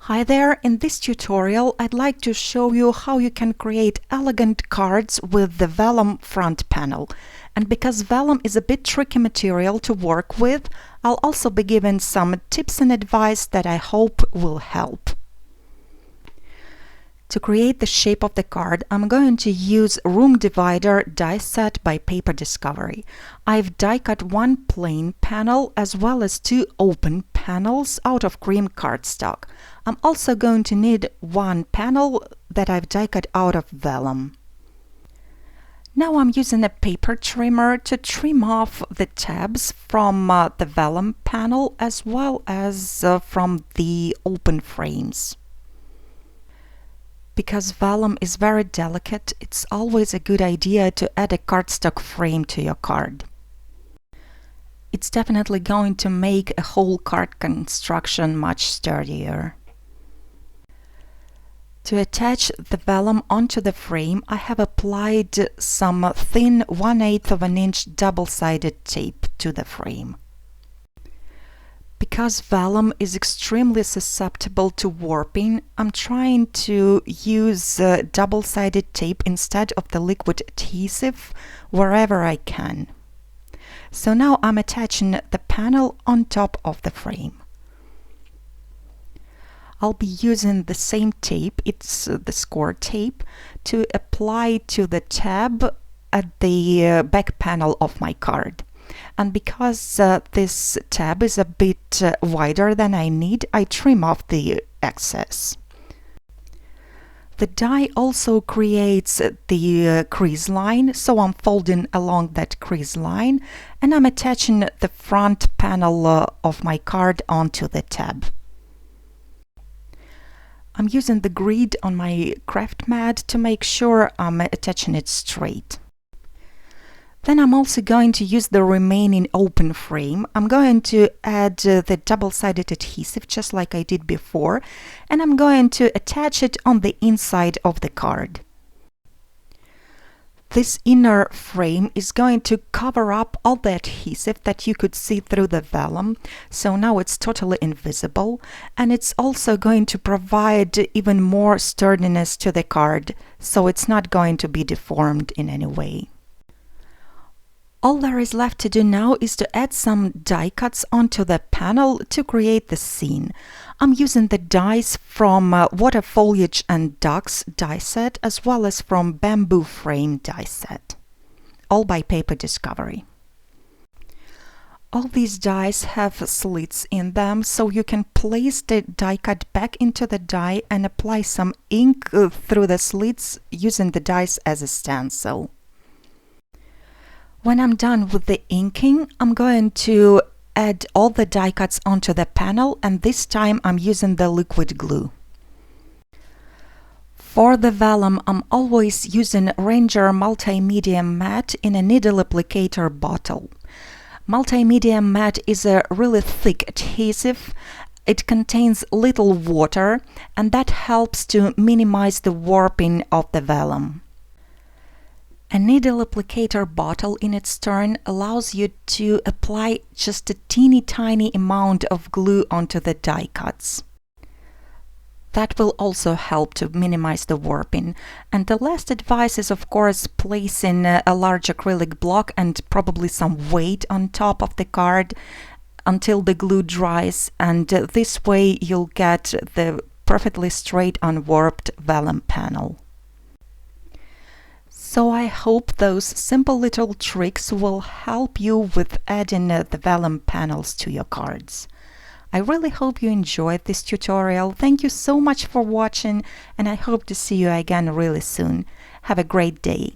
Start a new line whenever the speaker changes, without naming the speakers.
Hi there, in this tutorial I'd like to show you how you can create elegant cards with the Vellum front panel. And because Vellum is a bit tricky material to work with, I'll also be giving some tips and advice that I hope will help. To create the shape of the card, I'm going to use Room Divider die set by Paper Discovery. I've die cut one plain panel as well as two open panels out of cream cardstock. I'm also going to need one panel that I've die cut out of Vellum. Now I'm using a paper trimmer to trim off the tabs from the Vellum panel as well as from the open frames. Because Vellum is very delicate, it's always a good idea to add a cardstock frame to your card. It's definitely going to make a whole card construction much sturdier. To attach the Vellum onto the frame, I have applied some thin 1/8 of an inch double-sided tape to the frame. Because Vellum is extremely susceptible to warping, I'm trying to use double-sided tape instead of the liquid adhesive wherever I can. So now I'm attaching the panel on top of the frame. I'll be using the same tape, it's the Scor-Tape, to apply to the tab at the back panel of my card. And because this tab is a bit wider than I need, I trim off the excess. The die also creates the crease line, so I'm folding along that crease line and I'm attaching the front panel of my card onto the tab. I'm using the grid on my craft mat to make sure I'm attaching it straight. Then I'm also going to use the remaining open frame. I'm going to add the double-sided adhesive just like I did before, and I'm going to attach it on the inside of the card. This inner frame is going to cover up all the adhesive that you could see through the Vellum, so now it's totally invisible, and it's also going to provide even more sturdiness to the card, so it's not going to be deformed in any way. All there is left to do now is to add some die cuts onto the panel to create the scene. I'm using the dies from Water Foliage and Ducks die set as well as from Bamboo Frame die set, all by Paper Discovery. All these dies have slits in them, so you can place the die cut back into the die and apply some ink through the slits using the dies as a stencil. When I'm done with the inking, I'm going to add all the die cuts onto the panel, and this time I'm using the liquid glue. For the Vellum, I'm always using Ranger Multimedia Matte in a needle applicator bottle. Multimedia Matte is a really thick adhesive. It contains little water, and that helps to minimize the warping of the Vellum. A needle applicator bottle in its turn allows you to apply just a teeny tiny amount of glue onto the die cuts. That will also help to minimize the warping. And the last advice is, of course, placing a large acrylic block and probably some weight on top of the card until the glue dries, and this way you'll get the perfectly straight unwarped Vellum panel. So I hope those simple little tricks will help you with adding the Vellum panels to your cards. I really hope you enjoyed this tutorial. Thank you so much for watching, and I hope to see you again really soon. Have a great day.